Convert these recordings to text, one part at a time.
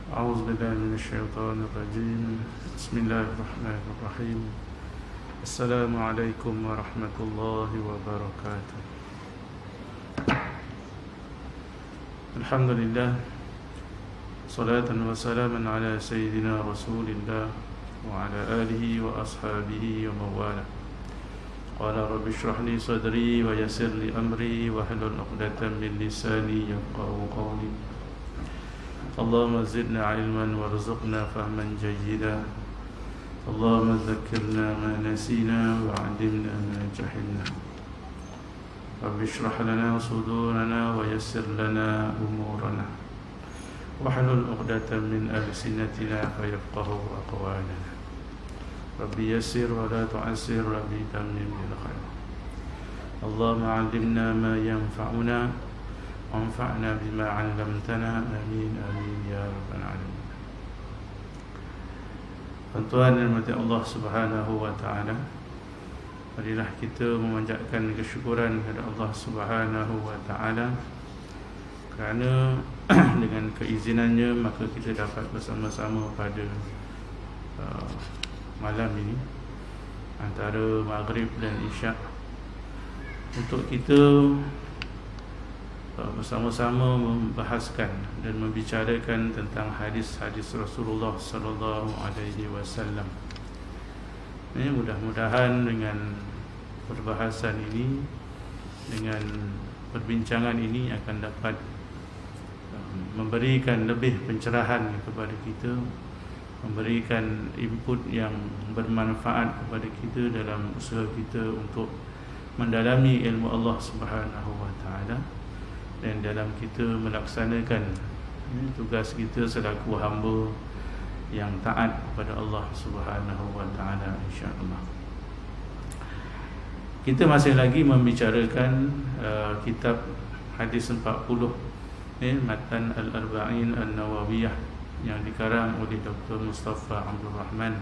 أعوذ بالله من الشيطان الرجيم. بسم الله الرحمن الرحيم. السلام عليكم ورحمة الله وبركاته. الحمد لله، صلاة وسلاما على سيدنا رسول الله وعلى آله وأصحابه ومن والاه. قال رب اشرح لي صدري ويسر لي أمري واحلل عقدة من لساني يفقهوا قولي. اللهم زدنا علما وارزقنا فهما جيدا. اللهم ذكرنا ما نسينا وعلمنا ما جهلنا. رب اشرح لنا صدورنا ويسر لنا أمورنا واحلل عقدة من ألسنتنا فيفقهوا أقوالنا. رب يسر ولا تعسر، رب تمم بالخير. اللهم علمنا ما ينفعنا وانفعنا بما علمتنا. آمين آمين يا رب العالمين. Tuan dan mati Allah Subhanahu wa taala, marilah kita memanjatkan kesyukuran kepada Allah Subhanahu wa taala kerana dengan keizinannya maka kita dapat bersama-sama pada malam ini antara maghrib dan isyak untuk kita bersama-sama membahaskan dan membicarakan tentang hadis-hadis Rasulullah sallallahu alaihi wasallam. Mudah-mudahan dengan perbahasan ini, dengan perbincangan ini akan dapat memberikan lebih pencerahan kepada kita, memberikan input yang bermanfaat kepada kita dalam usaha kita untuk mendalami ilmu Allah Subhanahu wa taala dan dalam kita melaksanakan tugas kita selaku hamba yang taat kepada Allah Subhanahu wa taala, insya-Allah. Kita masih lagi membicarakan kitab hadis 40 Matan Al-Arba'in An-Nawawiyah yang dikarang oleh Dr. Mustafa Abdul Rahman.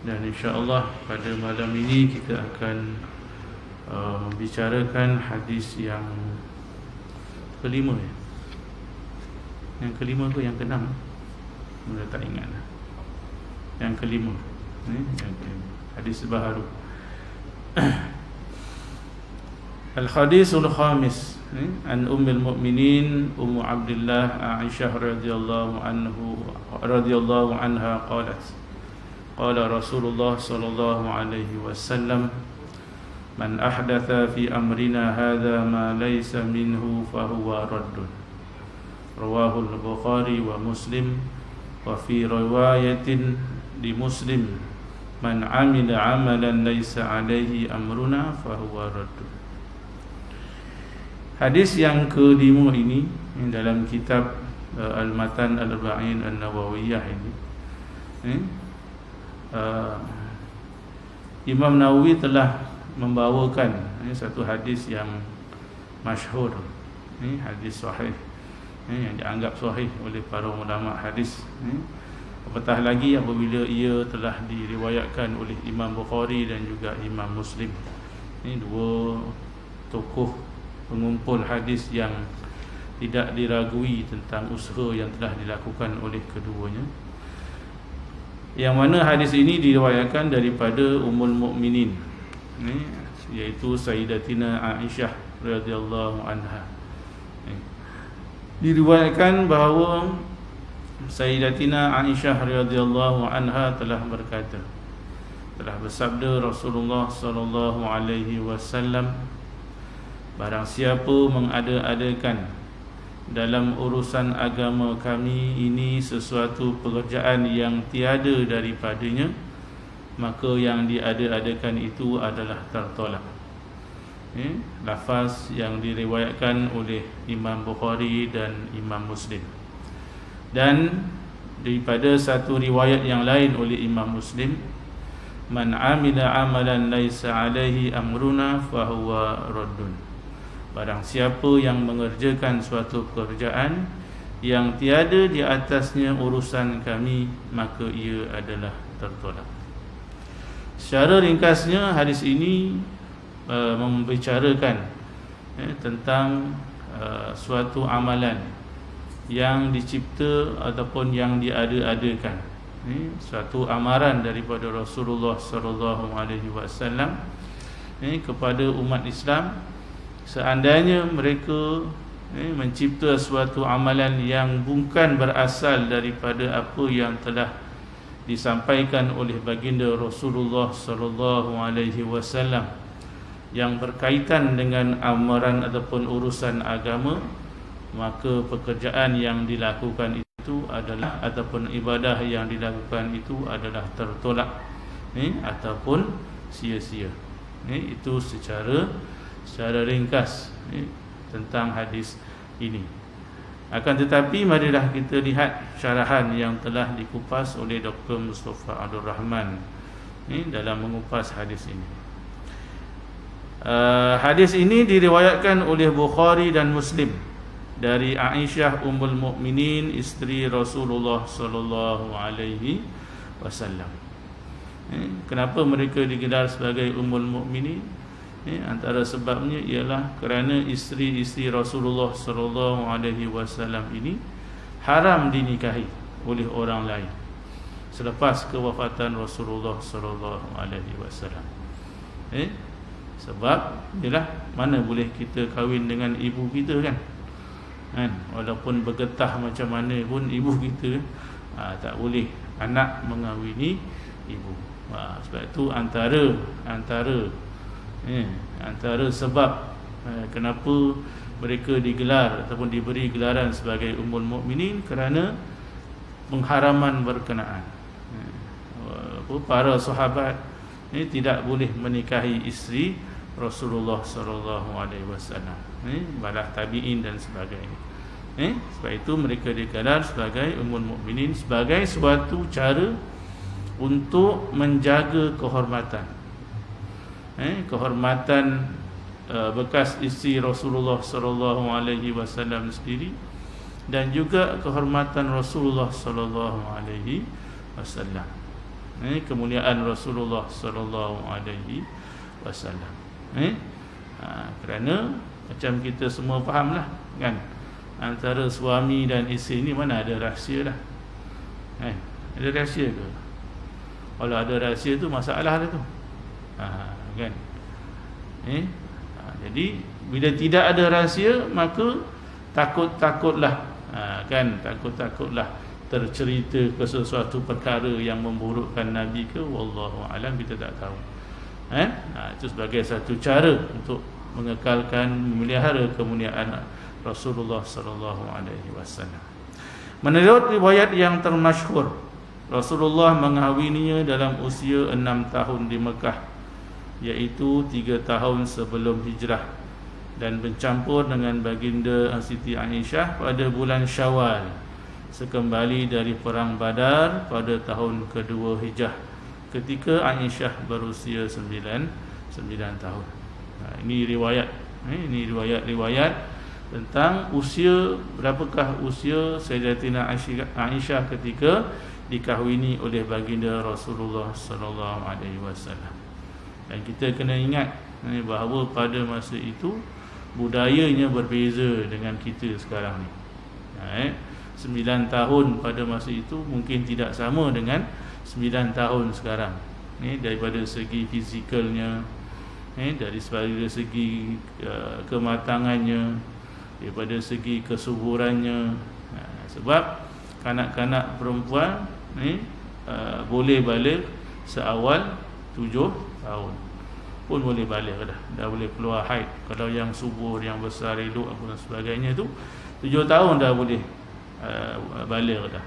Dan insya-Allah pada malam ini kita akan membicarakan hadis yang kelima. Yang kelima ke yang keenam? Saya tak ingat. Yang kelima. Yang kelima. Hadis baharu. Al-Hadisul Khamis an Ummul Mukminin Ummu Abdullah Aisyah radhiyallahu anha qalat qala Rasulullah sallallahu alaihi wasallam man ahdatha fi amrina hadha ma laysa minhu fahuwa raddun. Rawahul Bukhari wa Muslim. Wa fi riwayatin di Muslim man amila amalan laysa alaihi amruna fahuwa raddun. Hadis yang kelima ini dalam kitab Al-Matan Al-Arba'in An-Nawawiyah ini, Imam Nawawi telah membawakan satu hadis yang masyhur, hadis sahih, yang dianggap sahih oleh para ulama hadis. Apatah lagi apabila ia telah diriwayatkan oleh Imam Bukhari dan juga Imam Muslim. Ini dua tokoh pengumpul hadis yang tidak diragui tentang usaha yang telah dilakukan oleh keduanya. Yang mana hadis ini diriwayatkan daripada Ummul Mukminin, iaitu Sayyidatina Aisyah radhiyallahu anha. Diriwayatkan bahawa Sayyidatina Aisyah radhiyallahu anha telah berkata, telah bersabda Rasulullah sallallahu alaihi wasallam, barang siapa mengada-adakan dalam urusan agama kami ini sesuatu pekerjaan yang tiada daripadanya, maka yang diada-adakan itu adalah tertolak. Lafaz yang diriwayatkan oleh Imam Bukhari dan Imam Muslim. Dan daripada satu riwayat yang lain oleh Imam Muslim, man amila amalan laisa alaihi amruna fahuwa raddun. Barang siapa yang mengerjakan suatu pekerjaan yang tiada di atasnya urusan kami, maka ia adalah tertolak. Secara ringkasnya hadis ini membicarakan tentang suatu amalan yang dicipta ataupun yang diada-adakan. Suatu amaran daripada Rasulullah sallallahu alaihi wasallam kepada umat Islam, seandainya mereka mencipta suatu amalan yang bukan berasal daripada apa yang telah disampaikan oleh baginda Rasulullah sallallahu alaihi wasallam yang berkaitan dengan amaran ataupun urusan agama, maka pekerjaan yang dilakukan itu adalah ataupun ibadah yang dilakukan itu adalah tertolak ataupun sia-sia. Itu secara ringkas tentang hadis ini. Akan tetapi marilah kita lihat syarahan yang telah dikupas oleh Dr. Mustafa Abdul Rahman dalam mengupas hadis ini. Hadis ini diriwayatkan oleh Bukhari dan Muslim dari Aisyah Ummul Mukminin, isteri Rasulullah sallallahu alaihi wasallam. Kenapa mereka digelar sebagai Ummul Mukminin? Antara sebabnya ialah kerana isteri-isteri Rasulullah sallallahu alaihi wasallam ini haram dinikahi oleh orang lain selepas kewafatan Rasulullah sallallahu alaihi wasallam. Sebab ialah mana boleh kita kahwin dengan ibu kita kan? Walaupun bergetah macam mana pun ibu kita tak boleh anak mengahwini ibu. Sebab itu antara sebab kenapa mereka digelar ataupun diberi gelaran sebagai Ummul Mukminin, kerana pengharaman berkenaan. Para sahabat tidak boleh menikahi isteri Rasulullah sallallahu alaihi wasallam, balah tabi'in dan sebagainya. Sebab itu mereka digelar sebagai Ummul Mukminin sebagai suatu cara untuk menjaga kehormatan. Kehormatan bekas isteri Rasulullah sallallahu alaihi wasallam sendiri, dan juga kehormatan Rasulullah sallallahu alaihi wasallam. Kemuliaan Rasulullah sallallahu alaihi wasallam. Kerana macam kita semua fahamlah kan, antara suami dan isteri ni mana ada rahsia dah. Ada rahsia ke? Kalau ada rahsia tu masalah dah tu. Kan? Jadi bila tidak ada rahsia, maka takutlah tercerita ke sesuatu perkara yang memburukkan Nabi ke, wallahu alam, kita tak tahu. Itu sebagai satu cara untuk mengekalkan, memelihara kemuliaan Rasulullah sallallahu alaihi wasallam. Menurut riwayat yang termasyhur, Rasulullah mengahwininya dalam usia 6 tahun di Mekah, iaitu 3 tahun sebelum hijrah, dan bercampur dengan baginda Siti Aisyah pada bulan Syawal sekembali dari perang Badar pada tahun kedua Hijrah, ketika Aisyah berusia 9 tahun. Ini riwayat tentang usia, berapakah usia Sayyidatina Aisyah ketika dikahwini oleh baginda Rasulullah sallallahu alaihi wasallam. Dan kita kena ingat bahawa pada masa itu budayanya berbeza dengan kita sekarang ni. 9 tahun pada masa itu mungkin tidak sama dengan 9 tahun sekarang. Daripada segi fizikalnya, dari segi kematangannya, daripada segi kesuburannya. Sebab kanak-kanak perempuan boleh balik seawal 7 tahun pun boleh balik dah boleh keluar haid. Kalau yang subur, yang besar, elok apa dan sebagainya tu 7 tahun dah boleh balik dah.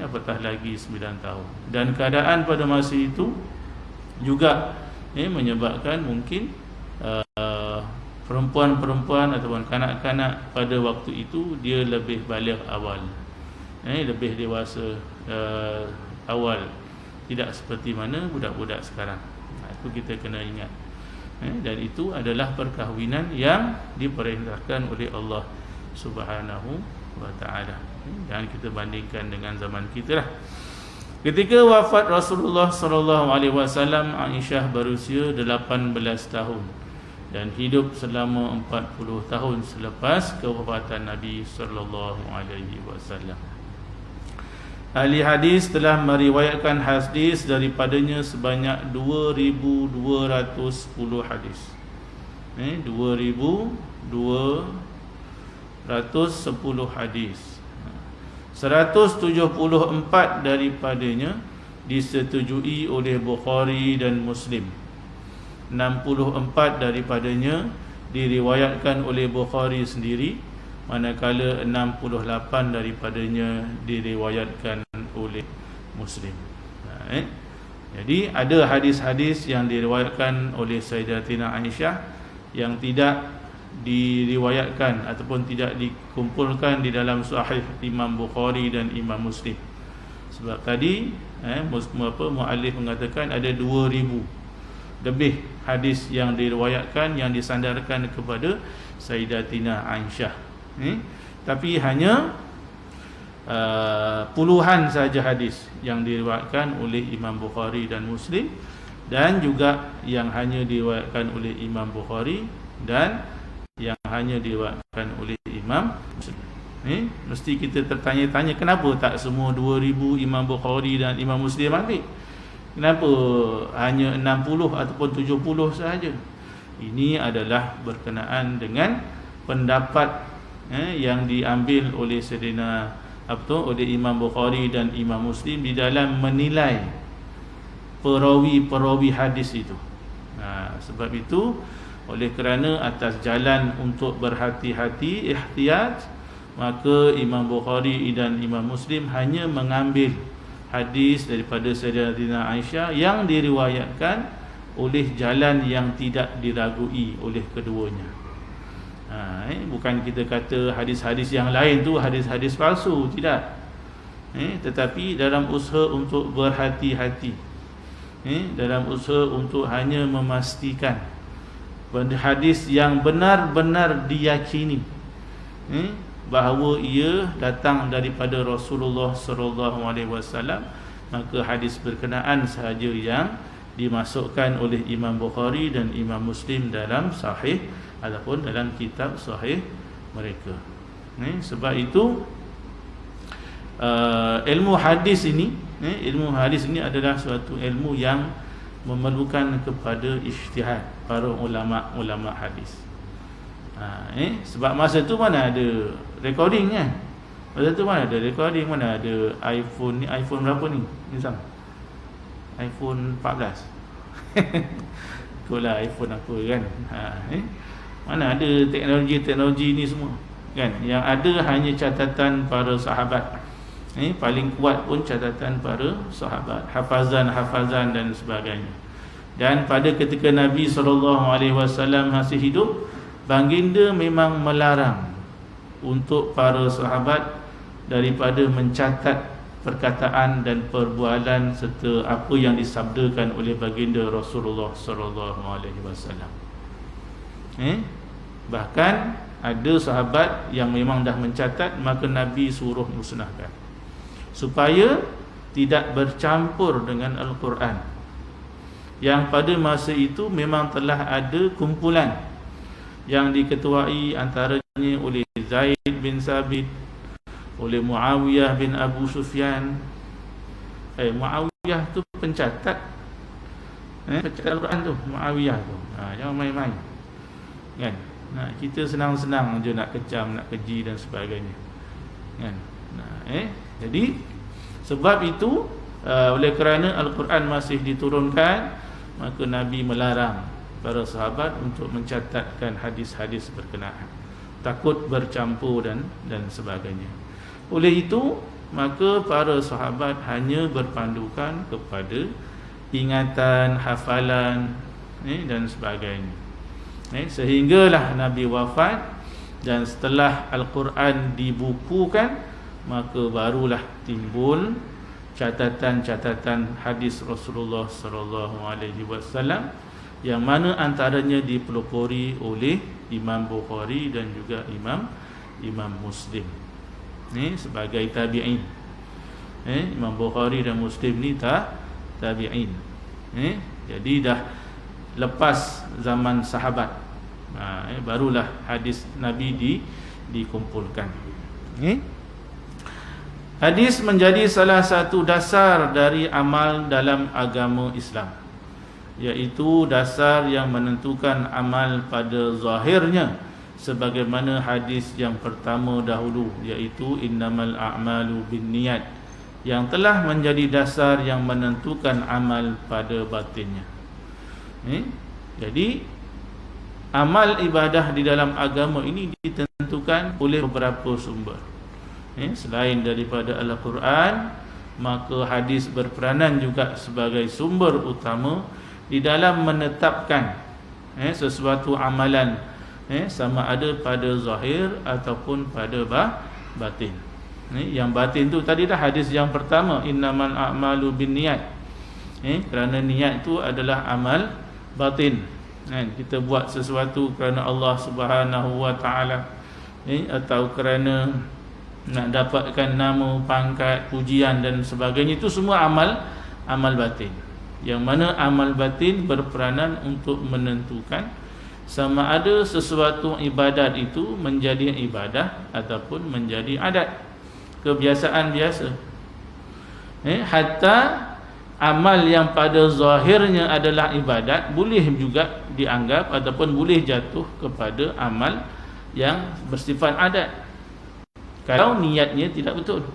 Apatah lagi 9 tahun. Dan keadaan pada masa itu juga menyebabkan mungkin perempuan-perempuan ataupun kanak-kanak pada waktu itu dia lebih balik awal, lebih dewasa awal, tidak seperti mana budak-budak sekarang. Itu kita kena ingat. Dan itu adalah perkahwinan yang diperintahkan oleh Allah Subhanahu wa ta'ala. Jangan kita bandingkan dengan zaman kita lah. Ketika wafat Rasulullah sallallahu alaihi wasallam, Aisyah berusia 18 tahun. dan hidup selama 40 tahun selepas kewafatan Nabi sallallahu alaihi wasallam. Ahli hadis telah meriwayatkan hadis daripadanya sebanyak 2210 hadis. 2210 hadis. 174 daripadanya disetujui oleh Bukhari dan Muslim. 64 daripadanya diriwayatkan oleh Bukhari sendiri, manakala 68 daripadanya diriwayatkan oleh Muslim. Jadi ada hadis-hadis yang diriwayatkan oleh Sayyidatina Aisyah yang tidak diriwayatkan ataupun tidak dikumpulkan di dalam Sahih Imam Bukhari dan Imam Muslim. Sebab tadi muallif mengatakan ada 2000 lebih hadis yang diriwayatkan yang disandarkan kepada Sayyidatina Aisyah. Tapi hanya puluhan saja hadis yang diriwayatkan oleh Imam Bukhari dan Muslim, dan juga yang hanya diriwayatkan oleh Imam Bukhari dan yang hanya diriwayatkan oleh Imam Muslim. Mesti kita tertanya-tanya, kenapa tak semua 2000 Imam Bukhari dan Imam Muslim ambil? Kenapa hanya 60 ataupun 70 sahaja? Ini adalah berkenaan dengan pendapat yang diambil oleh Sayyidina oleh Imam Bukhari dan Imam Muslim di dalam menilai perawi-perawi hadis itu. Sebab itu, oleh kerana atas jalan untuk berhati-hati, ihtiyat, maka Imam Bukhari dan Imam Muslim hanya mengambil hadis daripada Sayyidatina Aisyah yang diriwayatkan oleh jalan yang tidak diragui oleh keduanya. Bukan kita kata hadis-hadis yang lain tu hadis-hadis palsu, tidak. Tetapi dalam usaha untuk berhati-hati, dalam usaha untuk hanya memastikan hadis yang benar-benar diyakini bahawa ia datang daripada Rasulullah sallallahu alaihi wasallam, maka hadis berkenaan sahaja yang dimasukkan oleh Imam Bukhari dan Imam Muslim dalam sahih ataupun dalam kitab sahih mereka. Sebab itu ilmu hadis ini adalah suatu ilmu yang memerlukan kepada ijtihad para ulama hadis. Sebab masa tu mana ada recording kan? Masa tu mana ada recording, mana ada iPhone ni, iPhone berapa ni? Ni sama. iPhone 14. Itulah iPhone apa kan? Mana ada teknologi ni semua kan? Yang ada hanya catatan para sahabat. Paling kuat pun catatan para sahabat, hafazan dan sebagainya. Dan pada ketika Nabi SAW masih hidup, baginda memang melarang untuk para sahabat daripada mencatat perkataan dan perbualan serta apa yang disabdakan oleh baginda Rasulullah SAW. Bahkan ada sahabat yang memang dah mencatat, maka Nabi suruh musnahkan supaya tidak bercampur dengan Al-Quran, yang pada masa itu memang telah ada kumpulan yang diketuai antaranya oleh Zaid bin Sabit, oleh Muawiyah bin Abu Sufyan. Muawiyah tu pencatat Al-Quran tu, Muawiyah tu. Jangan main-main kan? Kita senang-senang je nak kecam, nak keji dan sebagainya kan? Jadi sebab itu oleh kerana Al-Quran masih diturunkan, maka Nabi melarang para sahabat untuk mencatatkan hadis-hadis berkenaan, takut bercampur dan sebagainya. Oleh itu, maka para sahabat hanya berpandukan kepada ingatan, hafalan dan sebagainya. Sehinggalah Nabi wafat, dan setelah Al-Quran dibukukan, maka barulah timbul catatan-catatan hadis Rasulullah sallallahu alaihi wasallam, yang mana antaranya dipelopori oleh Imam Bukhari dan juga Imam Muslim sebagai tabi'in. Imam Bukhari dan Muslim ni tabi'in. Jadi dah lepas zaman sahabat, Barulah hadis Nabi dikumpulkan. Hadis menjadi salah satu dasar dari amal dalam agama Islam, iaitu dasar yang menentukan amal pada zahirnya, sebagaimana hadis yang pertama dahulu, iaitu innamal a'malu binniyat, yang telah menjadi dasar yang menentukan amal pada batinnya. Jadi amal ibadah di dalam agama ini ditentukan oleh beberapa sumber. Selain daripada Al-Quran, maka hadis berperanan juga sebagai sumber utama di dalam menetapkan sesuatu amalan, sama ada pada zahir ataupun pada batin. Yang batin tu tadi dah hadis yang pertama, innamal a'malu binniyat. Kerana niat itu adalah amal batin. Kita buat sesuatu kerana Allah Subhanahu wa taala, atau kerana nak dapatkan nama, pangkat, pujian dan sebagainya, itu semua amal batin. Yang mana amal batin berperanan untuk menentukan sama ada sesuatu ibadat itu menjadi ibadah ataupun menjadi adat, kebiasaan biasa. Hatta amal yang pada zahirnya adalah ibadat boleh juga dianggap ataupun boleh jatuh kepada amal yang bersifat adat, kalau niatnya tidak betul.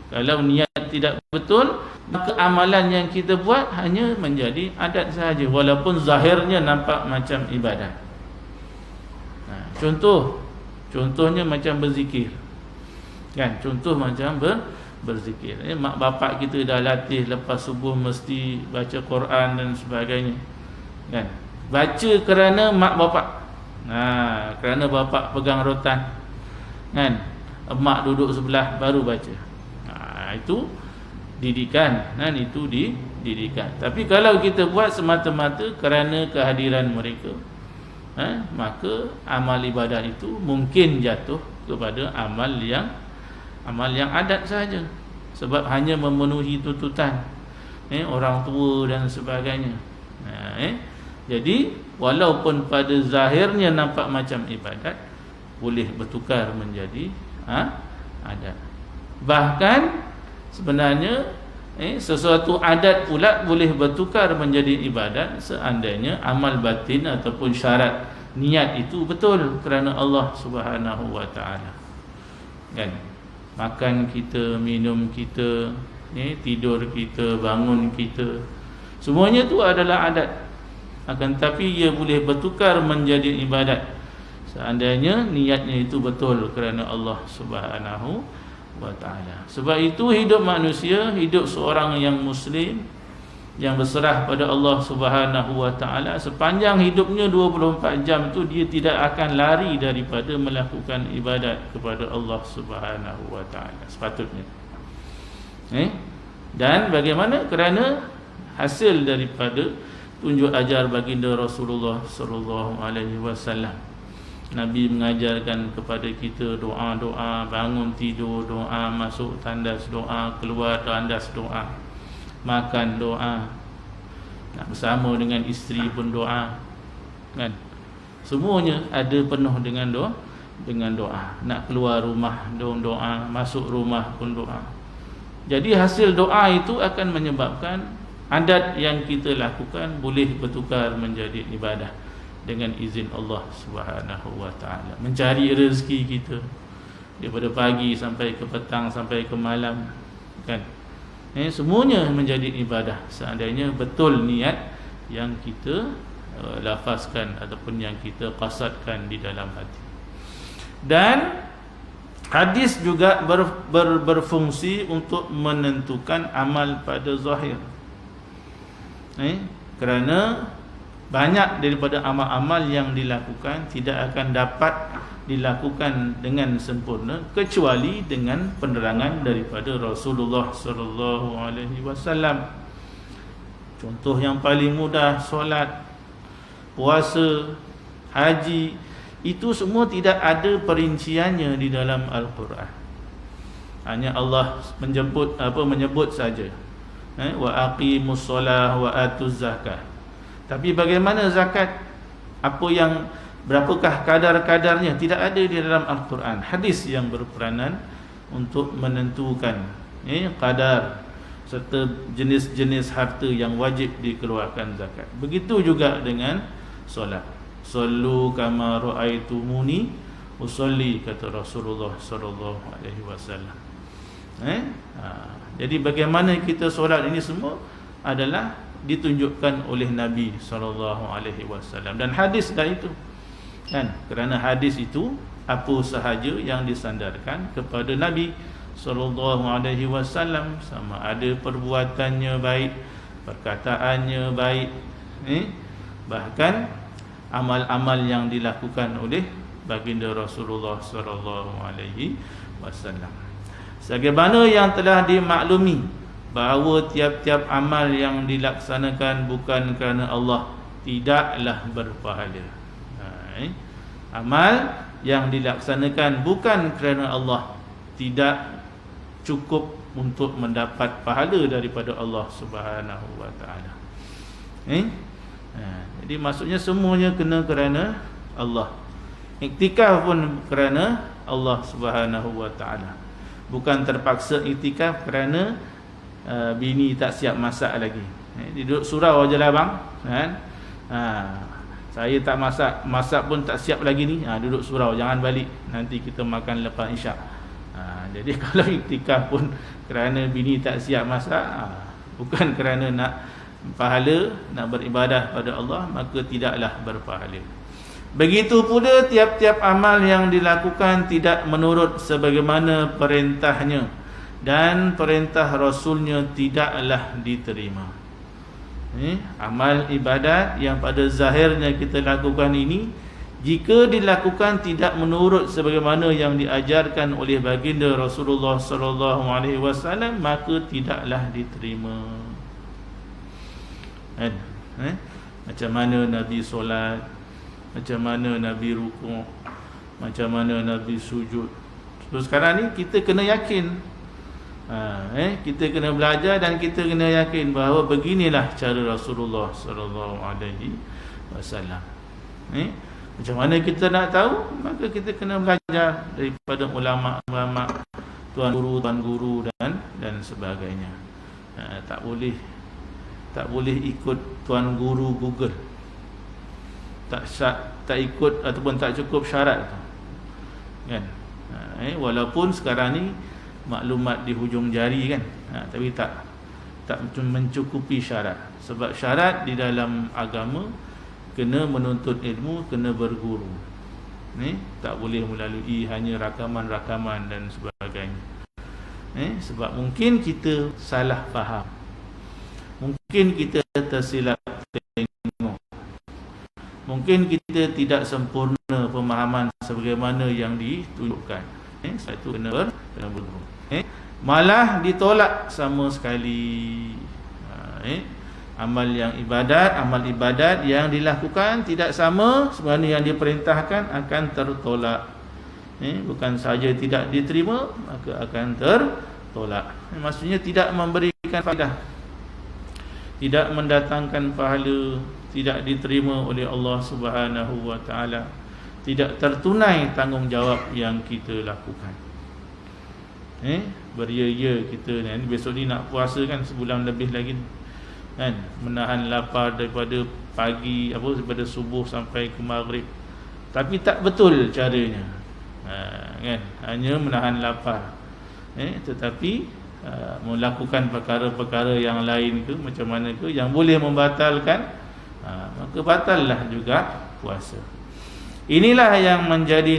Kalau niat tidak betul, maka amalan yang kita buat hanya menjadi adat sahaja, walaupun zahirnya nampak macam ibadat. Contohnya macam berzikir. Contoh macam berzikir. Mak bapak kita dah latih lepas subuh mesti baca Quran dan sebagainya. Baca kerana mak bapak. Kerana bapak pegang rotan, emak duduk sebelah baru baca. Itu didikan. Itu didikan. Tapi kalau kita buat semata-mata kerana kehadiran mereka, maka amal ibadah itu mungkin jatuh kepada amal yang adat sahaja, sebab hanya memenuhi tuntutan orang tua dan sebagainya. Jadi walaupun pada zahirnya nampak macam ibadat, boleh bertukar menjadi adat. Bahkan sebenarnya sesuatu adat pula boleh bertukar menjadi ibadat seandainya amal batin ataupun syarat niat itu betul kerana Allah Subhanahu wa taala. Makan kita, minum kita, tidur kita, bangun kita, semuanya itu adalah adat. Akan tetapi ia boleh bertukar menjadi ibadat seandainya niatnya itu betul kerana Allah Subhanahu wa ta'ala. Sebab itu hidup manusia, hidup seorang yang Muslim yang berserah pada Allah Subhanahu wa ta'ala, sepanjang hidupnya 24 jam tu dia tidak akan lari daripada melakukan ibadat kepada Allah Subhanahu wa ta'ala sepatutnya. Dan bagaimana? Kerana hasil daripada tunjuk ajar baginda Rasulullah sallallahu alaihi wasallam. Nabi mengajarkan kepada kita doa-doa, bangun tidur doa, masuk tandas doa, keluar tandas doa, makan doa, nak bersama dengan isteri pun doa, semuanya ada penuh dengan doa. Nak keluar rumah doa, masuk rumah pun doa. Jadi hasil doa itu akan menyebabkan adat yang kita lakukan boleh bertukar menjadi ibadah dengan izin Allah Subhanahu wa ta'ala. Mencari rezeki kita daripada pagi sampai ke petang, sampai ke malam, semuanya menjadi ibadah seandainya betul niat yang kita lafazkan ataupun yang kita qasadkan di dalam hati. Dan hadis juga berfungsi untuk menentukan amal pada zahir. Kerana banyak daripada amal-amal yang dilakukan tidak akan dapat dilakukan dengan sempurna kecuali dengan penerangan daripada Rasulullah sallallahu alaihi wasallam. Contoh yang paling mudah, solat, puasa, haji, itu semua tidak ada perinciannya di dalam Al-Quran. Hanya Allah menyebut saja. Wa aqimus solah wa atuz zakah. Tapi bagaimana zakat? Apa yang berapakah kadar-kadarnya tidak ada di dalam Al-Quran. Hadis yang berperanan untuk menentukan kadar serta jenis-jenis harta yang wajib dikeluarkan zakat. Begitu juga dengan solat. Sallu kama ra'aitumuni usolli, kata Rasulullah sallallahu alaihi wasallam. Jadi bagaimana kita solat ini semua adalah ditunjukkan oleh Nabi sallallahu alaihi wasallam, dan hadis dah itu kan, kerana hadis itu apa sahaja yang disandarkan kepada Nabi sallallahu alaihi wasallam, sama ada perbuatannya baik, perkataannya baik, bahkan amal-amal yang dilakukan oleh baginda Rasulullah sallallahu alaihi wasallam. Sebagaimana yang telah dimaklumi bahawa tiap-tiap amal yang dilaksanakan bukan kerana Allah tidaklah berpahala. Amal yang dilaksanakan bukan kerana Allah tidak cukup untuk mendapat pahala daripada Allah Subhanahu wa taala. Jadi maksudnya semuanya kena kerana Allah. Iktikaf pun kerana Allah Subhanahu wa taala. Bukan terpaksa iktikaf kerana bini tak siap masak lagi. Dia duduk surau aje lah bang, kan? Saya tak masak pun tak siap lagi ni. Duduk surau, jangan balik. Nanti kita makan lepas isyak. Jadi kalau iktikaf pun kerana bini tak siap masak, bukan kerana nak pahala, nak beribadah pada Allah, maka tidaklah berpahala. Begitu pula tiap-tiap amal yang dilakukan tidak menurut sebagaimana perintahnya dan perintah Rasulnya tidaklah diterima. Amal ibadat yang pada zahirnya kita lakukan ini, jika dilakukan tidak menurut sebagaimana yang diajarkan oleh baginda Rasulullah sallallahu alaihi wasallam, maka tidaklah diterima. Macam mana Nabi solat, macam mana Nabi rukuk, macam mana Nabi sujud. So sekarang ni kita kena yakin, kita kena belajar dan kita kena yakin bahawa beginilah cara Rasulullah sallallahu alaihi wasallam. Macam mana kita nak tahu? Maka kita kena belajar daripada ulama-ulama, tuan guru dan sebagainya. Tak boleh ikut tuan guru Google. Tak ikut ataupun tak cukup syarat tu. Kan? Walaupun sekarang ni maklumat di hujung jari kan, tapi tak mencukupi syarat. Sebab syarat di dalam agama kena menuntut ilmu, kena berguru. Tak boleh melalui hanya rakaman-rakaman dan sebagainya. Sebab mungkin kita salah faham, mungkin kita tersilap tengok, mungkin kita tidak sempurna pemahaman sebagaimana yang ditunjukkan. Sebab itu kena berguru. Malah ditolak sama sekali. Amal ibadat yang dilakukan tidak sama sebenarnya yang diperintahkan, akan tertolak. Bukan sahaja tidak diterima, maka akan tertolak. Maksudnya tidak memberikan faedah, tidak mendatangkan pahala, tidak diterima oleh Allah Subhanahu wa taala, tidak tertunai tanggungjawab yang kita lakukan. Beria-ia kita ni, besok ni nak puasa kan, sebulan lebih lagi kan, menahan lapar daripada pagi, daripada subuh sampai ke maghrib, tapi tak betul caranya, kan, hanya menahan lapar, tetapi melakukan perkara-perkara yang lain ke, macam mana ke, yang boleh membatalkan, maka batallah juga puasa. Inilah yang menjadi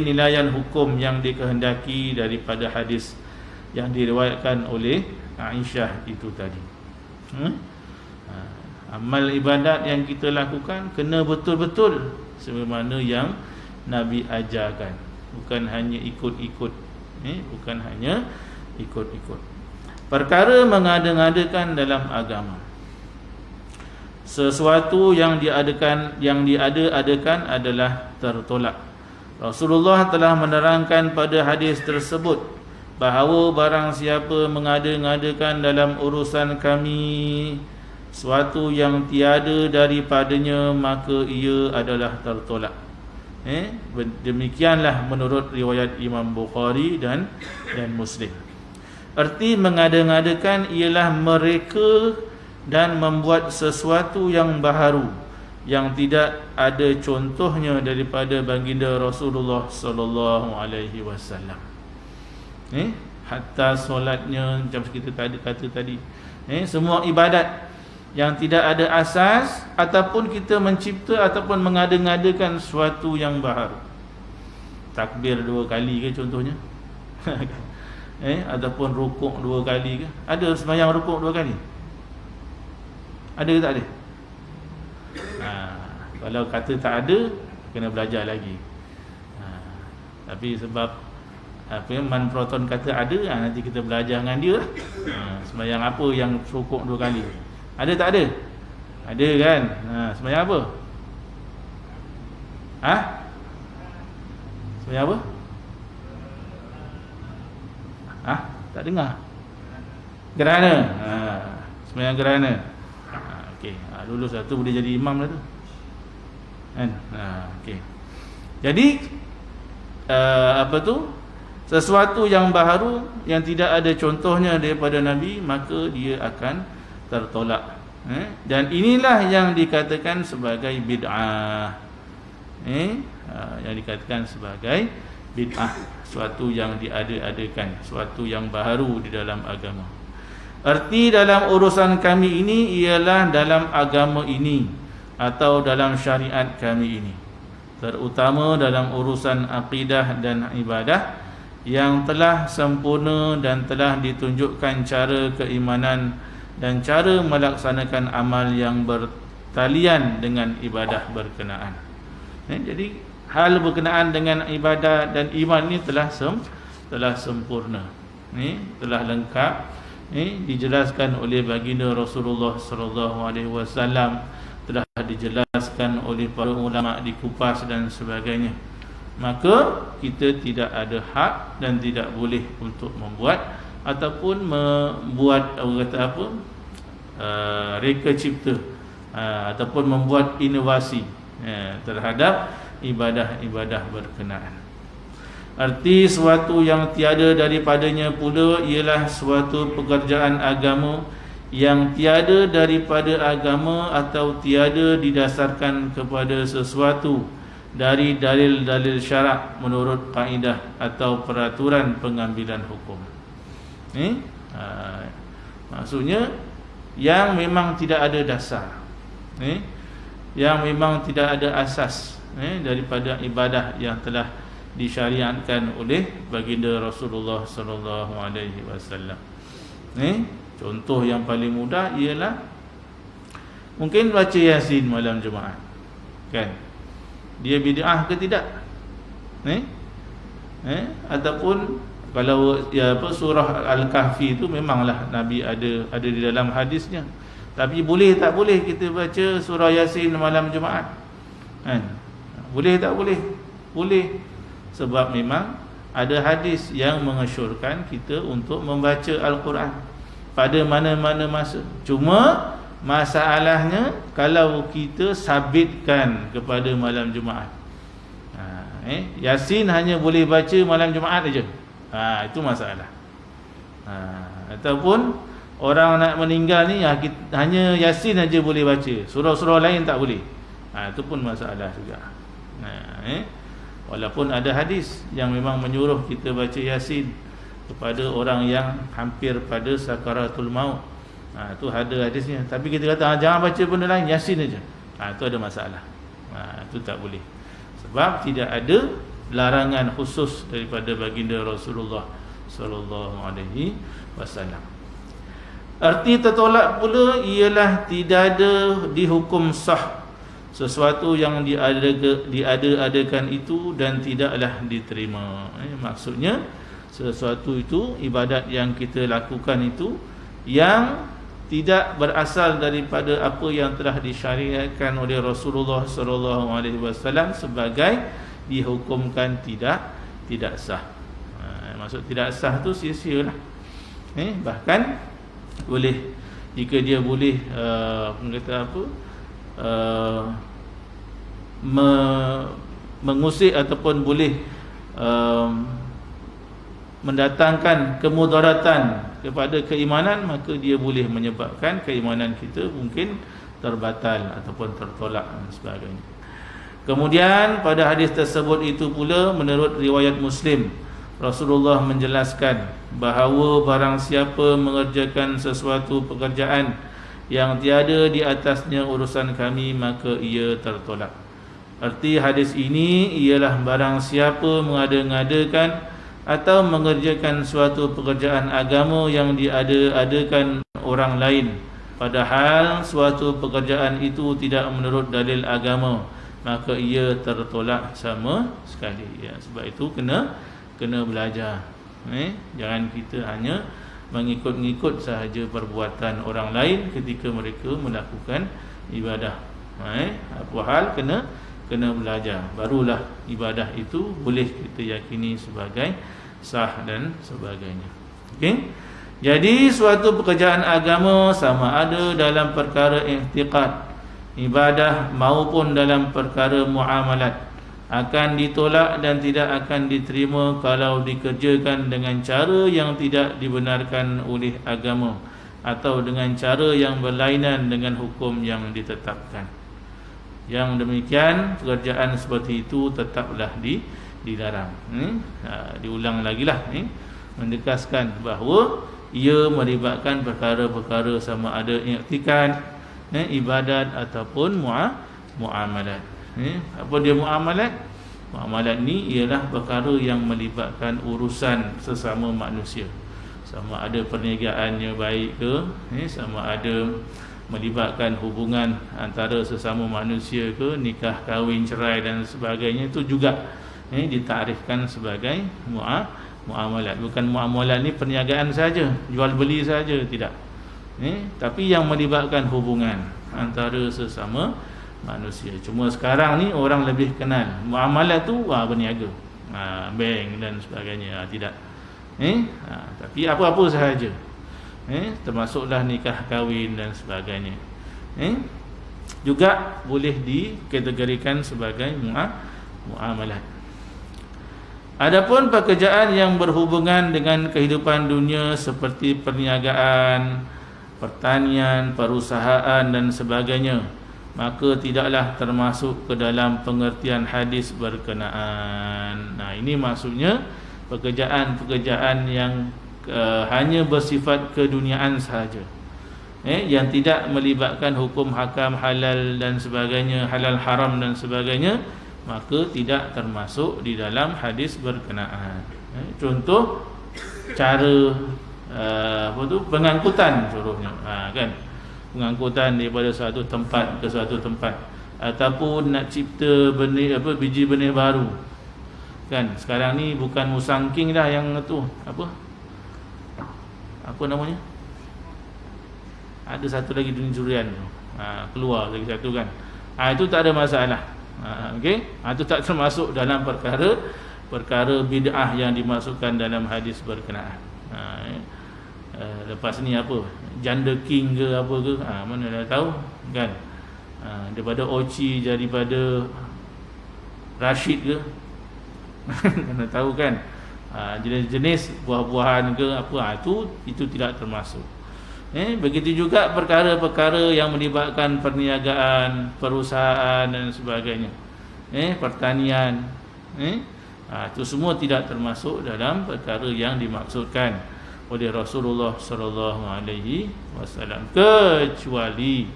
nilaian hukum yang dikehendaki daripada hadis yang diriwayatkan oleh Aisyah itu tadi. Amal ibadat yang kita lakukan kena betul-betul sebagaimana yang Nabi ajarkan, bukan hanya ikut-ikut. Bukan hanya ikut-ikut. Perkara mengada-ngadakan dalam agama, sesuatu yang diada-adakan adalah tertolak. Rasulullah telah menerangkan pada hadis tersebut bahawa barang siapa mengada-ngadakan dalam urusan kami suatu yang tiada daripadanya, maka ia adalah tertolak. Demikianlah menurut riwayat Imam Bukhari dan Muslim. Erti mengada-ngadakan ialah mereka dan membuat sesuatu yang baharu yang tidak ada contohnya daripada baginda Rasulullah sallallahu alaihi wasallam. Hatta solatnya, macam kita tadi kata tadi, semua ibadat yang tidak ada asas, ataupun kita mencipta ataupun mengada-ngadakan sesuatu yang baharu. Takbir 2 kali ke contohnya? Ataupun rukuk 2 kali ke? Ada sembahyang rukuk 2 kali? Ada ke tak ada? Kalau kata tak ada, kena belajar lagi. Tapi sebab Man Proton kata ada, nanti kita belajar dengan dia lah. Sembahyang apa yang rukuk 2 kali? Ada tak ada? Ada kan? Sembahyang apa? Sembahyang apa? Tak dengar. Gerhana. Sembahyang gerhana. Okey, lulus lah tu, boleh jadi imam lah tu. Kan? Okey. Jadi sesuatu yang baharu yang tidak ada contohnya daripada Nabi, maka dia akan tertolak. Dan inilah yang dikatakan sebagai bid'ah. Yang dikatakan sebagai bid'ah, suatu yang diada-adakan, suatu yang baharu di dalam agama. Erti dalam urusan kami ini ialah dalam agama ini atau dalam syariat kami ini, terutama dalam urusan akidah dan ibadah yang telah sempurna dan telah ditunjukkan cara keimanan dan cara melaksanakan amal yang bertalian dengan ibadah berkenaan. Jadi hal berkenaan dengan ibadah dan iman ini telah sempurna, telah lengkap, dijelaskan oleh baginda Rasulullah sallallahu alaihi wasallam, telah dijelaskan oleh para ulama, dikupas dan sebagainya. Maka kita tidak ada hak dan tidak boleh untuk membuat ataupun membuat reka cipta ataupun membuat inovasi terhadap ibadah-ibadah berkenaan. Arti suatu yang tiada daripadanya pula ialah suatu pekerjaan agama yang tiada daripada agama atau tiada didasarkan kepada sesuatu dari dalil-dalil syarak menurut kaedah atau peraturan pengambilan hukum. Maksudnya yang memang tidak ada dasar, yang memang tidak ada asas daripada ibadah yang telah disyariatkan oleh baginda Rasulullah sallallahu alaihi wasallam. Contoh yang paling mudah ialah mungkin baca Yasin malam Jumaat. Kan? Dia bid'ah ke tidak? Ataupun kalau surah Al-Kahfi itu memanglah Nabi ada di dalam hadisnya. Tapi boleh tak boleh kita baca surah Yasin malam Jumaat? Kan? Boleh tak boleh? Boleh. Sebab memang ada hadis yang mengesyorkan kita untuk membaca Al-Quran pada mana-mana masa. Cuma masalahnya kalau kita sabitkan kepada malam Jumaat. Yasin hanya boleh baca malam Jumaat saja. Itu masalah. Ataupun orang nak meninggal ni hanya Yasin saja boleh baca, surah-surah lain tak boleh. Itu pun masalah juga. Walaupun ada hadis yang memang menyuruh kita baca Yasin kepada orang yang hampir pada sakaratul maut. Itu ada hadisnya. Tapi kita kata jangan baca benda lain, Yasin saja. Itu ada masalah. Itu tak boleh. Sebab tidak ada larangan khusus daripada baginda Rasulullah sallallahu alaihi wasallam. Arti tertolak pula ialah tidak ada dihukum sah sesuatu yang diada-adakan itu dan tidaklah diterima. Maksudnya sesuatu itu, ibadat yang kita lakukan itu yang tidak berasal daripada apa yang telah disyariatkan oleh Rasulullah sallallahu alaihi wasallam sebagai dihukumkan tidak sah. Maksud tidak sah tu sia-sialah. Bahkan boleh jika dia boleh kata apa, mengusik ataupun boleh mendatangkan kemudaratan kepada keimanan, maka dia boleh menyebabkan keimanan kita mungkin terbatal ataupun tertolak dan sebagainya. Kemudian pada hadis tersebut itu pula, menurut riwayat Muslim, Rasulullah menjelaskan bahawa barang siapa mengerjakan sesuatu pekerjaan yang tiada di atasnya urusan kami, maka ia tertolak. Arti hadis ini ialah barang siapa mengada-ngadakan atau mengerjakan suatu pekerjaan agama yang diada-adakan orang lain, padahal suatu pekerjaan itu tidak menurut dalil agama, maka ia tertolak sama sekali. Ya, sebab itu kena belajar. Jangan kita hanya mengikut-ngikut sahaja perbuatan orang lain ketika mereka melakukan ibadah. Apa hal kena belajar, barulah ibadah itu boleh kita yakini sebagai sah dan sebagainya. Okey. Jadi suatu pekerjaan agama, sama ada dalam perkara i'tiqad, ibadah, maupun dalam perkara muamalat, akan ditolak dan tidak akan diterima kalau dikerjakan dengan cara yang tidak dibenarkan oleh agama atau dengan cara yang berlainan dengan hukum yang ditetapkan. Yang demikian, pekerjaan seperti itu tetaplah dilarang. Diulang lagi lah, mendekaskan bahawa ia melibatkan perkara-perkara sama ada i'tikad, ibadat ataupun muamalat. Apa dia muamalat? Muamalat ni ialah perkara yang melibatkan urusan sesama manusia, sama ada perniagaannya baik ke, sama ada melibatkan hubungan antara sesama manusia ke, nikah, kahwin, cerai dan sebagainya, itu juga ditarifkan sebagai muamalat. Bukan muamalat ni perniagaan saja, jual beli saja, tidak. Tapi yang melibatkan hubungan antara sesama manusia. Cuma sekarang ni orang lebih kenal muamalat tu berniaga, bank dan sebagainya, tidak. Tapi apa-apa sahaja, termasuklah nikah, kahwin dan sebagainya, juga boleh dikategorikan sebagai muamalat. Adapun pekerjaan yang berhubungan dengan kehidupan dunia seperti perniagaan, pertanian, perusahaan dan sebagainya, maka tidaklah termasuk ke dalam pengertian hadis berkenaan. Ini maksudnya pekerjaan-pekerjaan yang hanya bersifat keduniaan sahaja, yang tidak melibatkan hukum hakam halal dan sebagainya, halal haram dan sebagainya, maka tidak termasuk di dalam hadis berkenaan. Contoh cara pengangkutan contohnya, kan, pengangkutan daripada satu tempat ke suatu tempat, ataupun nak cipta benih, biji benih baru, kan. Sekarang ni bukan musangking dah yang tu, apa namanya, ada satu lagi jenis durian, keluar lagi satu, kan. Itu tak ada masalah. Okey, itu tak termasuk dalam perkara bid'ah yang dimasukkan dalam hadis berkenaan. Lepas ni apa, janda king ke apa ke, mana dah tahu, kan. Daripada Oci daripada Rashid ke mana tahu, kan. Jenis-jenis buah-buahan ke apa, itu tidak termasuk. Begitu juga perkara-perkara yang melibatkan perniagaan, perusahaan dan sebagainya, pertanian, itu semua tidak termasuk dalam perkara yang dimaksudkan oleh Rasulullah sallallahu alaihi wasallam, kecuali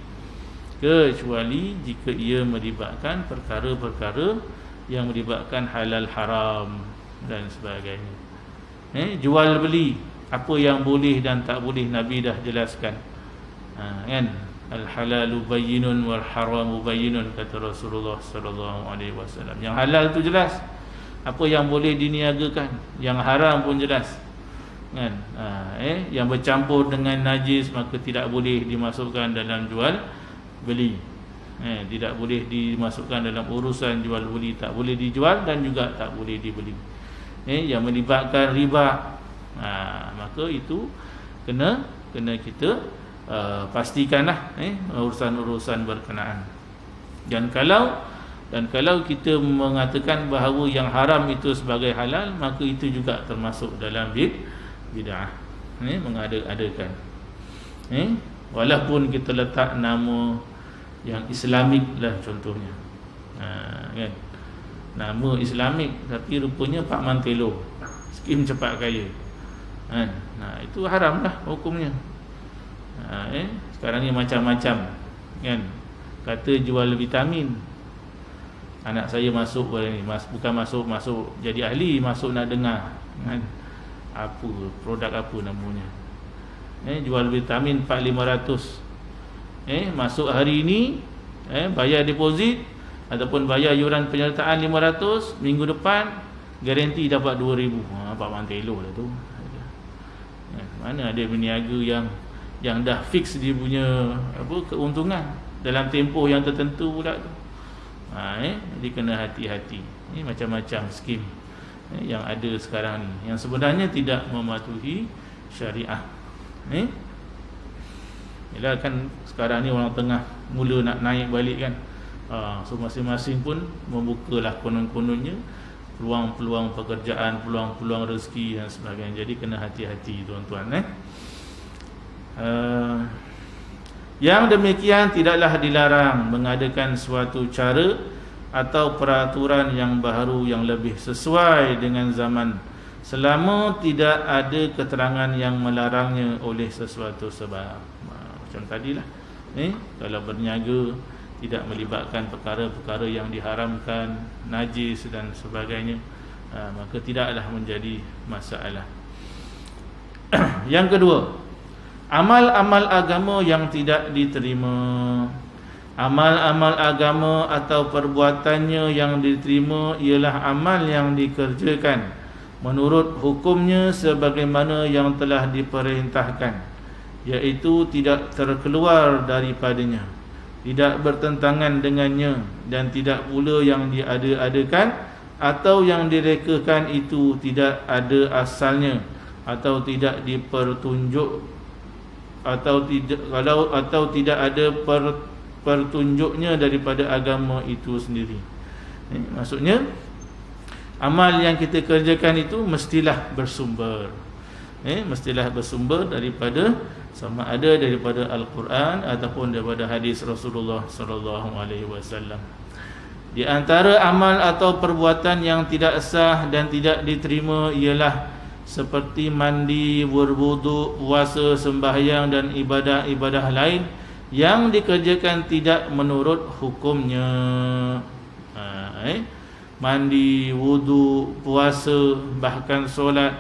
jika ia melibatkan perkara-perkara yang melibatkan halal haram dan sebagainya. Jual beli, apa yang boleh dan tak boleh Nabi dah jelaskan, kan. Al halalu bayyinun wal haramu bayyinun, kata Rasulullah sallallahu alaihi wasallam. Yang halal tu jelas, apa yang boleh diniagakan, yang haram pun jelas, kan. Yang bercampur dengan najis maka tidak boleh dimasukkan dalam jual beli, tidak boleh dimasukkan dalam urusan jual beli, tak boleh dijual dan juga tak boleh dibeli. Yang melibatkan riba, maka itu kena kita pastikanlah urusan-urusan berkenaan. Dan kalau kita mengatakan bahawa yang haram itu sebagai halal, maka itu juga termasuk dalam bid'ah, mengada-adakan. Walaupun kita letak nama yang Islamik lah contohnya, kan, nama Islamik tapi rupanya Pak Mantelo, skim cepat kaya, kan. Itu haram lah hukumnya. Sekarang ni macam-macam, kan, kata jual vitamin. Anak saya masuk ni, bukan masuk jadi ahli, masuk nak dengar, kan, apa produk apa namanya, jual vitamin 4,500. Masuk hari ini, bayar deposit ataupun bayar yuran penyertaan 500, minggu depan garanti dapat 2,000. Pak Mantelo lah tu. Mana ada peniaga yang dah fix dia punya keuntungan dalam tempoh yang tertentu pula tu. Jadi kena hati-hati. Ini macam-macam skim yang ada sekarang ni, yang sebenarnya tidak mematuhi syariah. Yalah, kan sekarang ni orang tengah mula nak naik balik, kan. So masing-masing pun membukalah konon-kononnya peluang-peluang pekerjaan, peluang-peluang rezeki dan sebagainya. Jadi kena hati-hati tuan-tuan. Yang demikian tidaklah dilarang mengadakan suatu cara atau peraturan yang baru yang lebih sesuai dengan zaman, selama tidak ada keterangan yang melarangnya oleh sesuatu sebab. Macam tadilah, kalau berniaga tidak melibatkan perkara-perkara yang diharamkan, najis dan sebagainya, maka tidaklah menjadi masalah. Yang kedua, amal-amal agama yang tidak diterima. Amal-amal agama atau perbuatannya yang diterima ialah amal yang dikerjakan menurut hukumnya sebagaimana yang telah diperintahkan, iaitu tidak terkeluar daripadanya, tidak bertentangan dengannya, dan tidak pula yang diada-adakan atau yang direkakan itu tidak ada asalnya atau tidak dipertunjuk atau tidak ada pertunjuknya daripada agama itu sendiri. Maksudnya amal yang kita kerjakan itu mestilah bersumber daripada, sama ada daripada Al-Quran ataupun daripada hadis Rasulullah sallallahu alaihi wasallam. Di antara amal atau perbuatan yang tidak sah dan tidak diterima ialah seperti mandi, berwuduk, puasa, sembahyang dan ibadah-ibadah lain yang dikerjakan tidak menurut hukumnya. Mandi, wuduk, puasa, bahkan solat,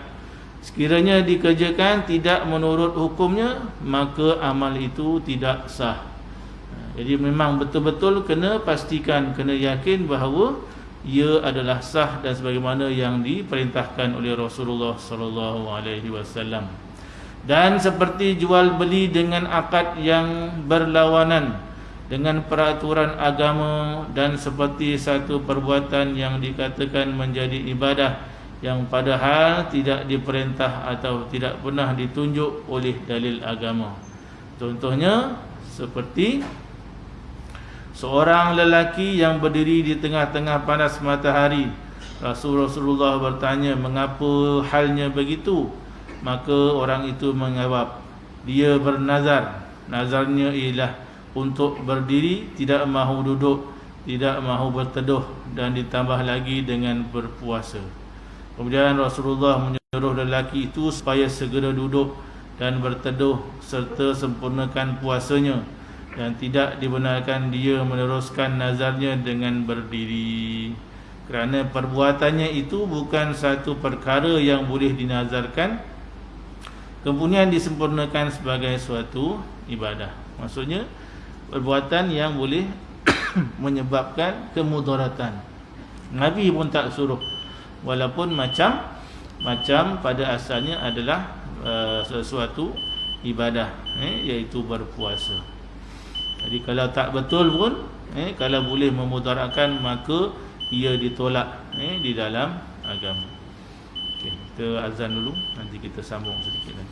sekiranya dikerjakan tidak menurut hukumnya, maka amal itu tidak sah. Jadi memang betul-betul kena pastikan, kena yakin bahawa ia adalah sah dan sebagaimana yang diperintahkan oleh Rasulullah sallallahu alaihi wasallam. Dan seperti jual beli dengan akad yang berlawanan dengan peraturan agama, dan seperti satu perbuatan yang dikatakan menjadi ibadah yang padahal tidak diperintah atau tidak pernah ditunjuk oleh dalil agama. Contohnya seperti seorang lelaki yang berdiri di tengah-tengah panas matahari. Rasulullah bertanya, mengapa halnya begitu? Maka orang itu menjawab, dia bernazar. Nazarnya ialah untuk berdiri, tidak mahu duduk, tidak mahu berteduh, dan ditambah lagi dengan berpuasa. Kemudian Rasulullah menyuruh lelaki itu supaya segera duduk dan berteduh serta sempurnakan puasanya, dan tidak dibenarkan dia meneruskan nazarnya dengan berdiri, kerana perbuatannya itu bukan satu perkara yang boleh dinazarkan kemudian disempurnakan sebagai suatu ibadah. Maksudnya perbuatan yang boleh menyebabkan kemudaratan. Nabi pun tak suruh, walaupun macam pada asalnya adalah sesuatu ibadah, iaitu berpuasa. Jadi kalau tak betul pun, kalau boleh memudaratkan, maka ia ditolak di dalam agama. Okey, kita azan dulu, nanti kita sambung sedikit lagi.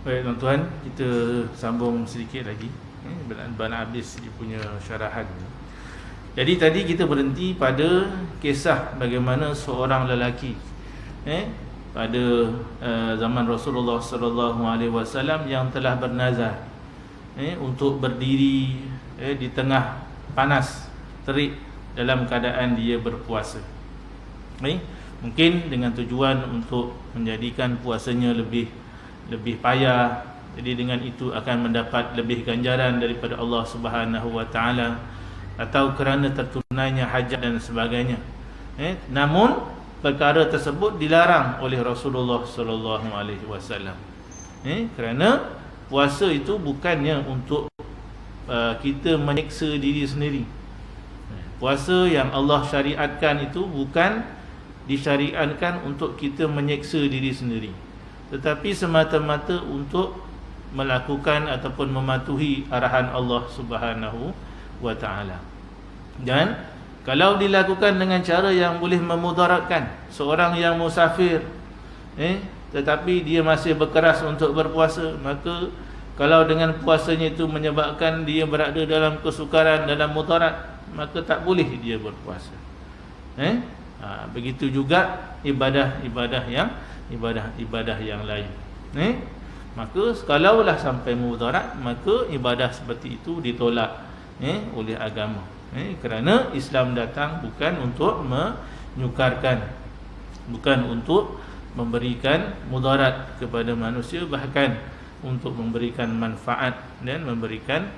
Baik tuan-tuan, kita sambung sedikit lagi Bana habis dia punya syarahan. Jadi tadi kita berhenti pada kisah bagaimana seorang lelaki pada zaman Rasulullah sallallahu alaihi wasallam yang telah bernazar untuk berdiri di tengah panas terik dalam keadaan dia berpuasa. Mungkin dengan tujuan untuk menjadikan puasanya lebih payah. Jadi dengan itu akan mendapat lebih ganjaran daripada Allah Subhanahu wa taala, atau kerana tertunainya hajat dan sebagainya. Namun perkara tersebut dilarang oleh Rasulullah sallallahu alaihi wasallam. Kerana puasa itu bukannya untuk kita menyiksa diri sendiri. Puasa yang Allah syariatkan itu bukan disyariatkan untuk kita menyiksa diri sendiri, tetapi semata-mata untuk melakukan ataupun mematuhi arahan Allah Subhanahu wa taala. Dan kalau dilakukan dengan cara yang boleh memudaratkan seorang yang musafir, tetapi dia masih berkeras untuk berpuasa, maka kalau dengan puasanya itu menyebabkan dia berada dalam kesukaran, dalam mudarat, maka tak boleh dia berpuasa. Begitu juga ibadah yang lain. Maka kalaulah sampai mudarat, maka ibadah seperti itu ditolak oleh agama. Kerana Islam datang bukan untuk menyukarkan, bukan untuk memberikan mudarat kepada manusia, bahkan untuk memberikan manfaat dan memberikan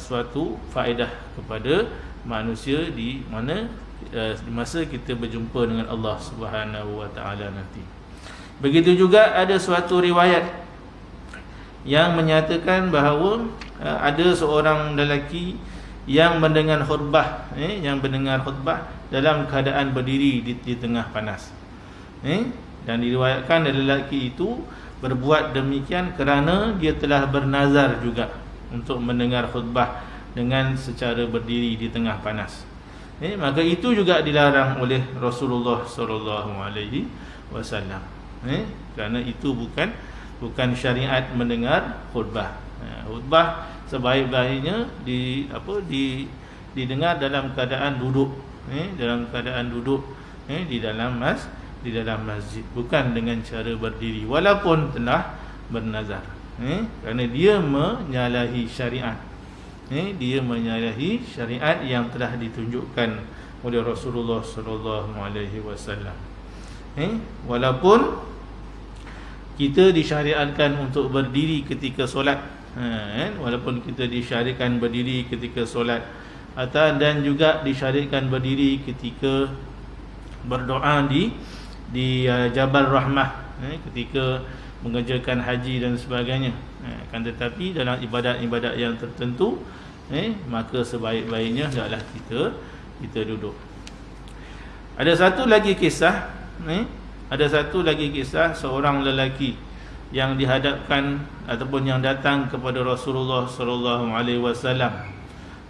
suatu faedah kepada manusia di mana di masa kita berjumpa dengan Allah Subhanahu wa taala nanti. Begitu juga ada suatu riwayat yang menyatakan bahawa ada seorang lelaki yang mendengar khutbah, dalam keadaan berdiri di tengah panas. Dan diriwayatkan lelaki itu berbuat demikian kerana dia telah bernazar juga untuk mendengar khutbah dengan secara berdiri di tengah panas. Maka itu juga dilarang oleh Rasulullah sallallahu alaihi wasallam. Kerana itu bukan syariat mendengar khutbah. Khutbah sebaik-baiknya didengar dalam keadaan duduk, dalam keadaan duduk di dalam masjid, bukan dengan cara berdiri walaupun telah bernazar. Kerana dia menyalahi syariat. Dia menyalahi syariat yang telah ditunjukkan oleh Rasulullah sallallahu alaihi wasallam. Walaupun kita disyariatkan untuk berdiri ketika solat, walaupun kita disyariatkan berdiri ketika solat, dan juga disyariatkan berdiri ketika berdoa di Jabal Rahmah, ketika mengerjakan haji dan sebagainya. Kan tetapi dalam ibadat-ibadat yang tertentu, maka sebaik-baiknya hendaklah kita duduk. Ada satu lagi kisah, seorang lelaki yang dihadapkan ataupun yang datang kepada Rasulullah sallallahu alaihi wasallam,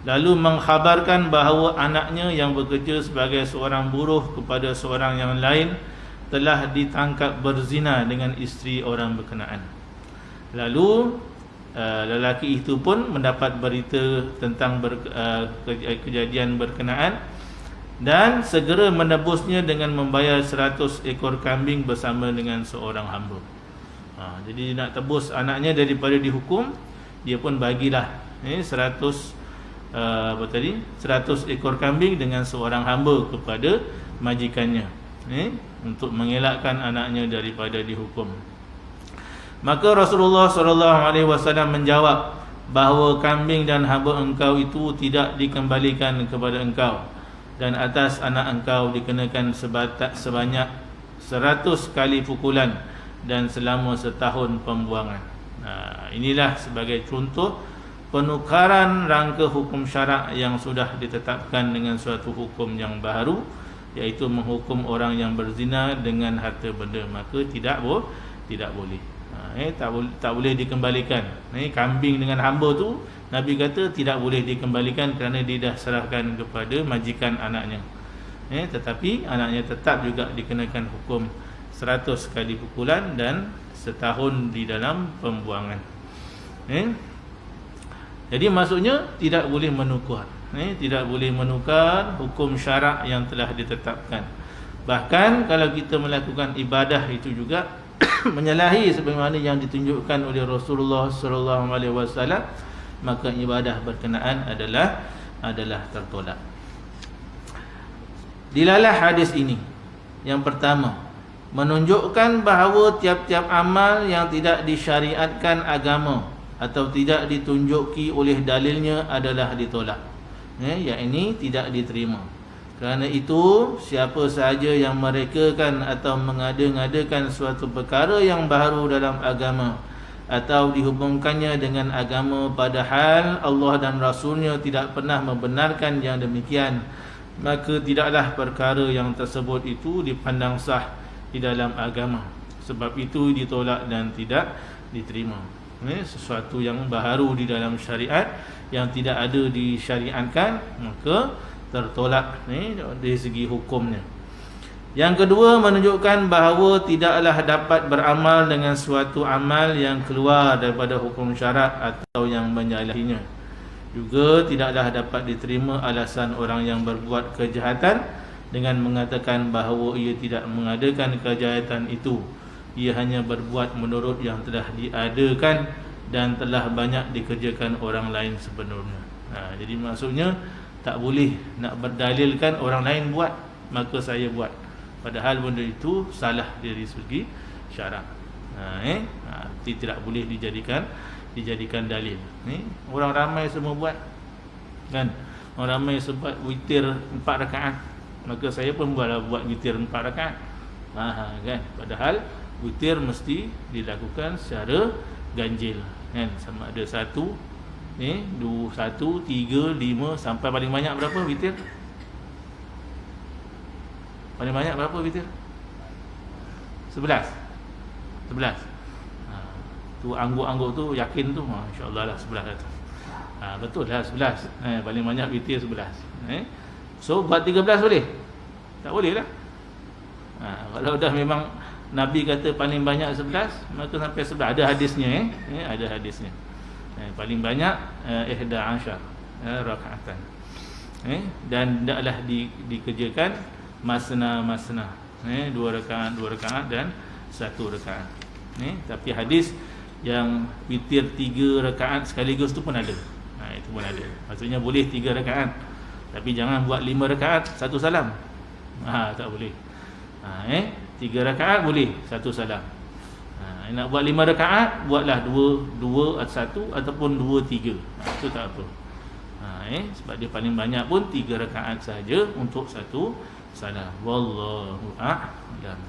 lalu mengkhabarkan bahawa anaknya yang bekerja sebagai seorang buruh kepada seorang yang lain telah ditangkap berzina dengan isteri orang berkenaan. Lalu lelaki itu pun mendapat berita tentang kejadian berkenaan dan segera menebusnya dengan membayar 100 ekor kambing bersama dengan seorang hamba. Jadi nak tebus anaknya daripada dihukum, dia pun bagilah 100 ekor kambing dengan seorang hamba kepada majikannya, untuk mengelakkan anaknya daripada dihukum. Maka Rasulullah SAW menjawab bahawa kambing dan hamba engkau itu tidak dikembalikan kepada engkau, dan atas anak engkau dikenakan sebanyak 100 kali pukulan dan selama setahun pembuangan. Inilah sebagai contoh penukaran rangka hukum syarak yang sudah ditetapkan dengan suatu hukum yang baru, iaitu menghukum orang yang berzina dengan harta benda. Maka tidak boleh. Tak boleh dikembalikan. Kambing dengan hamba tu Nabi kata tidak boleh dikembalikan kerana dia dah serahkan kepada majikan anaknya. Tetapi anaknya tetap juga dikenakan hukum 100 kali pukulan dan setahun di dalam pembuangan. Jadi maksudnya tidak boleh menukar, tidak boleh menukar hukum syarak yang telah ditetapkan. Bahkan kalau kita melakukan ibadah itu juga menyalahi sebagaimana yang ditunjukkan oleh Rasulullah sallallahu alaihi wasallam, maka ibadah berkenaan adalah tertolak. Dilalah hadis ini yang pertama menunjukkan bahawa tiap-tiap amal yang tidak disyariatkan agama atau tidak ditunjuki oleh dalilnya adalah ditolak, yakni tidak diterima. Kerana itu siapa sahaja yang merekakan atau mengada-ngadakan suatu perkara yang baru dalam agama atau dihubungkannya dengan agama padahal Allah dan Rasulnya tidak pernah membenarkan yang demikian, maka tidaklah perkara yang tersebut itu dipandang sah di dalam agama. Sebab itu ditolak dan tidak diterima. Sesuatu yang baru di dalam syariat yang tidak ada disyariatkan, maka tertolak dari segi hukumnya. Yang kedua, menunjukkan bahawa tidaklah dapat beramal dengan suatu amal yang keluar daripada hukum syarak atau yang menyalahinya. Juga tidaklah dapat diterima alasan orang yang berbuat kejahatan dengan mengatakan bahawa ia tidak mengadakan kejahatan itu. Ia hanya berbuat menurut yang telah diadakan dan telah banyak dikerjakan orang lain sebelumnya. Jadi maksudnya tak boleh nak berdalilkan orang lain buat, maka saya buat. Padahal benda itu salah dari segi syarak. Tidak boleh dijadikan dalil. Orang ramai semua buat, kan? Orang ramai sebab witir 4 rakaat, maka saya pun buat witir 4 rakaat. Kan? Padahal witir mesti dilakukan secara ganjil, kan? Sama ada 1, 2, 1, 3, 5 sampai paling banyak berapa witir? Paling banyak berapa witir? 11. Tu angguk-angguk tu yakin tu, insya-Allah lah 11 dah tu. Betul lah 11. Paling banyak witir 11. So buat 13 boleh? Tak boleh lah. Kalau dah memang Nabi kata paling banyak 11, maka sampai 11. Ada hadisnya, ada hadisnya. Paling banyak 11 rakaatan. Dan hendaklah dikerjakan masna-masna, 2 rakaat dan 1 rakaat. Tapi hadis yang witir 3 rakaat sekaligus tu pun ada. Itu pun ada. Maksudnya boleh 3 rakaat, tapi jangan buat 5 rakaat 1 salam. Tak boleh. 3 rakaat boleh 1 salam. Nak buat 5 rakaat, buatlah 2 1 ataupun 2 3. Itu tak apa. Sebab dia paling banyak pun 3 rakaat saja untuk 1 salam. Wallahu a'lam.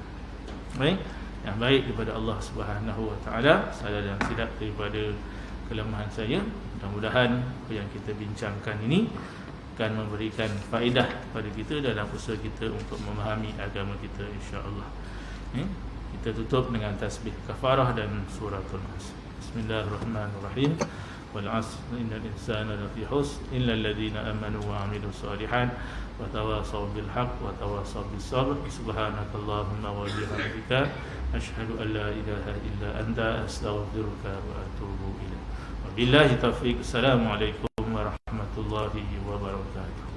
Baik, yang baik daripada Allah Subhanahu wa taala, salah dan silap daripada kelemahan saya. Mudah-mudahan apa yang kita bincangkan ini akan memberikan faedah kepada kita dalam usaha kita untuk memahami agama kita, insya-Allah. Kita tutup dengan tasbih kafarah dan suratul Nas. Bismillahirrahmanirrahim. Wal 'asr innal insana lafi khusr illa alladhina amanu wa 'amilus shalihat wa tawasaw bil haqq wa tawasaw bis sabr. Subhanakallahumma wa bihamdika asyhadu an la ilaha illa anta astaghfiruka wa atubu ilaik. Wabillahi taufiq. Assalamualaikum warahmatullahi wabarakatuh.